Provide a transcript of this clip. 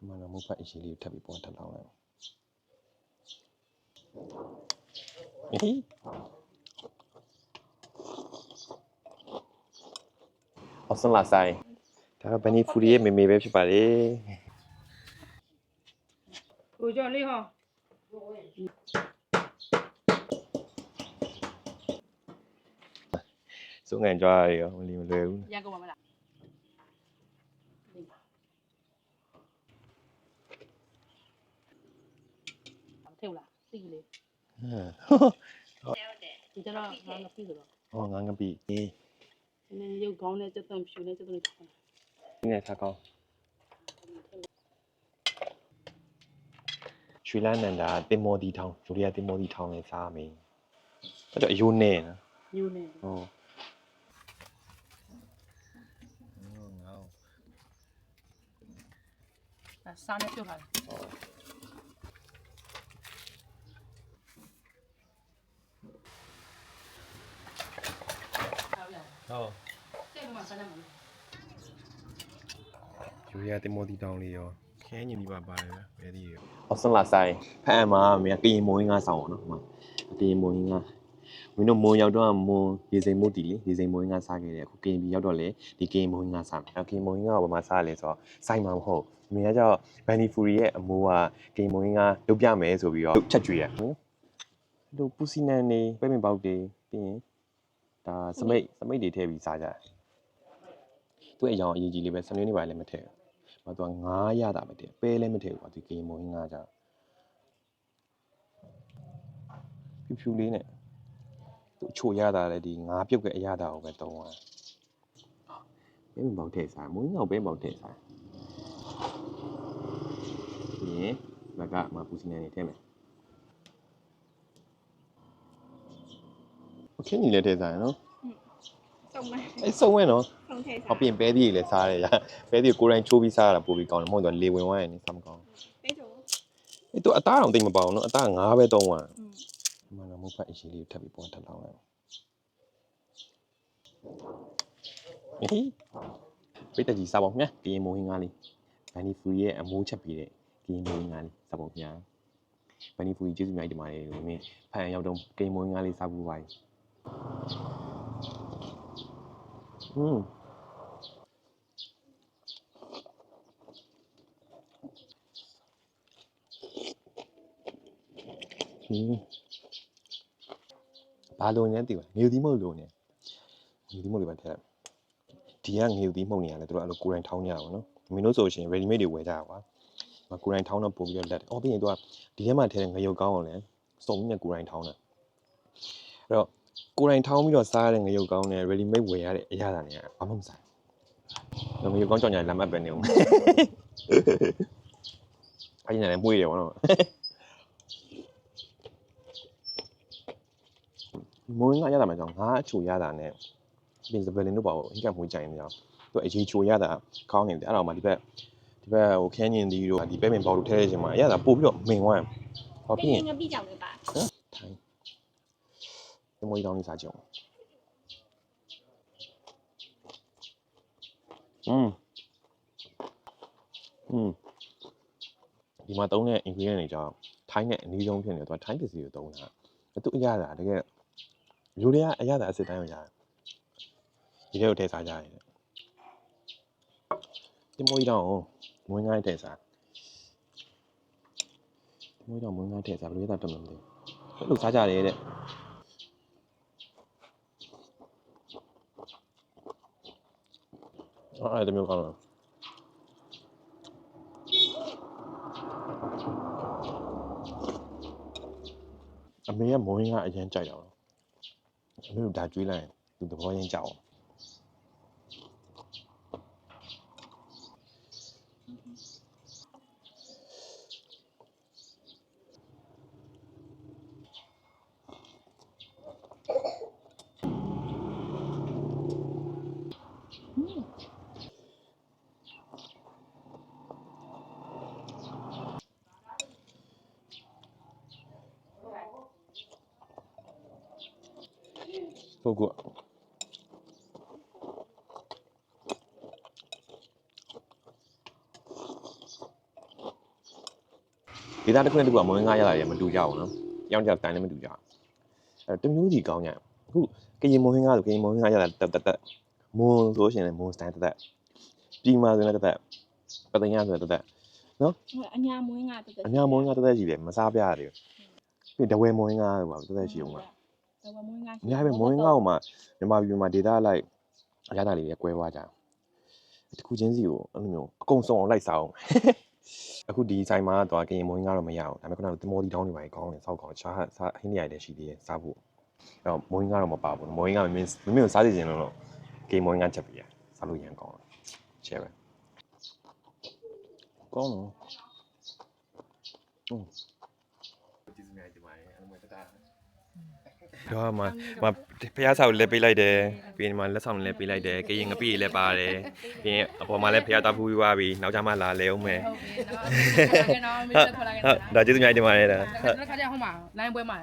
မှန်တော့မဟုတ်ဖတ်အရှိလေးထပ်ပြီးပေါ်ထပ်လောင်းလိုက်ဟီအောင်စလာဆိုင်ဒါကဘနီဖူရီရဲ့မေမေပဲဖြစ်ပါလေကိုကြော်လေးဟောစုံငံကြွားရရောမလီမလွယ်ဘူးရကုန်ပါမလားထဲလားသိလေဒီကျတော့ငါငါပြီဆိုတော့ဟောငါငပိအေးနည်းရုပ်ကောင်းနဲ့စက်သွန်ဖြူနဲ့စက်သွန်ချောင်းဒီနေ့ထားကောင်းရွှေလန်းနန္ဒာတင်မော်ဒီထောင်ဂျူရီယာတင်မော်ဒီထောင်နဲ့စားမယ်အဲ့တော့အယိုးနဲ့နော်ညိုးနေဟုတ်စားနေပြုတ်လာတယ်ဟုတ်တဲ့မှာစားနေမှာယူရီးယားတင်မော်ဒီတောင်လေးရောခဲညင်ပြီးပါတယ်ပဲဘယ်ဒီရောအော်စလာဆိုင်ဖက်အမှာမင်းကရင်မိုးရင်းငါဆောင်အောင်နော်ကရင်မိုးရင်းငါမင်းတို့မိုးရောက်တော့မိုးရေစိမ်မိုးတီလေရေစိမ်မိုးရင်းငါစားခဲ့တယ်အခုကရင်ပြီးရောက်တော့လေဒီကရင်မိုးရင်းငါစားမယ်ကရင်မိုးရင်းငါကိုဘာမှစားလဲဆိုတော့စိုက်မှာမဟုတ်မင်းကကြောက်ဘန်နီဖူရီရဲ့အမိုးကကရင်မိုးရင်းငါလုပ်ပြမယ်ဆိုပြီးတော့ချက်ကျွေးရတို့ပူစီနန်နေပဲ့ပင်ပေါက်တွေပြီးရင်ဒါစမိတ်တွေထည့်ပြီးစားကြတယ်သူ့အယောင်အရေးကြီးလေးပဲစနေနေ့ပါလည်းမထည့်ဘူး။သူကငါးရတာပဲတည်းပဲလည်းမထည့်ဘူး။ဒီကရင်မိုးငါးကြဖြူလေးနဲ့သူချိုရတာလည်းဒီငါးပြုတ်ကအရတာကိုပဲတုံးသွား။ပဲမပေါက်ထည့်စားမိုးငါ့ကိုပဲပေါက်ထည့်စား။ဒီရင်ဘက်ကမပူစီနေနေထည့်မယ်။ခင်းနေလည်းထည့်စားရနော်စုံမယ်အဲ့စုံမဲ့နော်စုံထည့်စားဟောပြင်ပဲသီးလည်းစားရတယ်ပဲသီးကိုကိုယ်တိုင်ချိုးပြီးစားရတာပိုပြီးကောင်းတယ်မဟုတ်တော့လေဝင်သွားရင်စားမကောင်းပဲချိုအဲ့တော့အသားတော့တိတ်မပေါအောင်နော်အသားငါးပဲတုံးသွားမှန်တော့မဟုတ်ဖတ်အရှိလေးထပ်ပြီးပေါ်ထပ်လောင်းလိုက်ဟီပိတ်တကြီးစားပါဦးမြကရင်မိုးဟင်းကားလေးဘန်နီဖူရီရဲ့အမိုးချက်ပြီးတဲ့ကရင်မိုးဟင်းကားလေးစားပါဦးမြဘန်နီဖူရီကျေးဇူးများတင်ပါတယ်လို့မင်းဖန်ရောက်တော့ကရင်မိုးဟင်းကားလေးစားဖို့ပါဘာလို့လဲသိပါငေသီးမဟုတ်လို့နေငေသီးမဟုတ်လို့ပဲထက်ဒီကငေသီးမှုန့်နေရတယ်သူတို့အဲ့လိုကိုယ်တိုင်ထောင်းကြတာပေါ့နော်မင်းတို့ဆိုရှင် ready made တွေဝယ်ကြတာကွာကိုယ်တိုင်ထောင်းတော့ပို့ပြီးတော့လက်တယ်အော်ပြီးရင်သူကဒီထဲမှာထည့်တဲ့ငရုတ်ကောင်းအောင်လဲစုံပြီးနဲ့ကိုယ်တိုင်ထောင်းတာအဲ့တော့ကိုယ်တိုင်ထောင်းပြီးတော့စားရတဲ့ငရုတ်ကောင်းနဲ့ ready made ဝယ်ရတဲ့အရာတွေဘာမှမဆိုင်ငရုတ်ကောင်းကြောင်ညာလမ်းမပဲနေဦးအဲ့ဒီနဲ့မွေးတယ်ဗောနော်မိုးငါရတာမှကြောင့်ငါအချိုရတာနဲ့ပြင်စပယ်လင်းတို့ပါဘူးအင်ကမွေးကြိုင်နေကြသူအရေးချိုရတာကောင်းနေတယ်အဲ့တော့မှဒီဘက်ဟိုခန်းညင်ဒီတို့ဒီပဲပင်ပေါက်တို့ထဲထဲချင်းမှာအရသာပို့ပြီးတော့မိန်သွားဟောပြီးရင်ငါပြီးကြောင်လေးပါထိုင်ဒီမိုးတောင်းလေးစားကြအောင်ဒီမှာတုံးတဲ့ ingredient တွေကြောင့်ထိုင်းနဲ့အနည်းဆုံးဖြစ်နေတော့ထိုင်းပစ္စည်းကိုတုံးတာသူအရသာတကယ်လူတွေကအရသာအစစ်တိုင်းကိုရတယ်ဒီထဲကိုထည့်စားကြရတယ်ဒီမိုးတောင်းမွေးငိုင်းထည့်စားဒီမိုးတောင်းမွေးငိုင်းထည့်စားဘယ်လိုလဲတော့မသိဘူးအဲ့လိုစားကြတယ်တဲ့အဲ့ဒါမျိုးကောင်းလားအမေကမိုးရင်းကအရင်ကြိုက်တာအမေတို့ဒါကျွေးလိုက်ရင်သူသဘောရင်းကြောက်အောင်ဟုတ်ကော ဒေတာတစ်ခုနဲ့တစ်ခုကမွေးငါရလာတယ်မတူကြဘူးနော်ရောင်းကြတိုင်းလည်းမတူကြအဲတမျိုးစီကောင်းကြအခုကရင်မွေးငါဆိုကရင်မွေးငါရလာတက်မွန်ဆိုရှင်လည်းမွန်စတိုင်းတက်ပြီးမှဆိုလည်းတက်ပသိညာဆိုလည်းတက်နော် အညာမွေးငါတက် အညာမွေးငါတက်ရှိတယ်မစားပြရတယ်ပြီးတဝဲမွေးငါဟိုတက်ရှိအောင်ပါ တဝမွေးငါ အများပဲမွေးငါ့မှာမြန်မာပြည်မှာဒေတာလိုက်ရတာလေးကွဲသွားကြတခုချင်းစီကိုအဲ့လိုမျိုးအကုန်စုံအောင်လိုက်စားအောင်အခုဒီဆိုင်မှာတော့ကရင်မွေးငါတော့မရအောင်ဒါပေမဲ့ခုနကတမော်ဒီတောင်းတွေပါကောင်းတယ်စောက်ကောင်းရှားဟင်းနေရတယ်ရှိသေးတယ်စားဖို့အဲ့တော့မွေးငါတော့မပါဘူးမွေးငါမင်းကိုစားစီခြင်းလို့ကရင်မွေးငါချက်ပြရစားလို့ရန်ကောင်းချဲပဲကောင်းတော့ဒီစမြိုင်ဒီမိုင်းအဲ့လိုတတာတော့မှဖះဆောက်လည်းပေးလိုက်တယ်ပြီးရင်မှလက်ဆောင်လည်းပေးလိုက်တယ်ကရင်ငပိလည်းပါတယ်ပြီးရင်အပေါ်မှာလည်းဖះသားဖူးပြီးသွားပြီနောက်ကျမှလာလဲအောင်မယ် ဟုတ်ပြီနော်ကျွန်တော်မင်းတို့ထွက်လာခဲ့တာ ဒါကျေးဇူးများတင်ပါတယ်ဒါ ခါကျဟိုမှာလိုင်းပွဲမှာ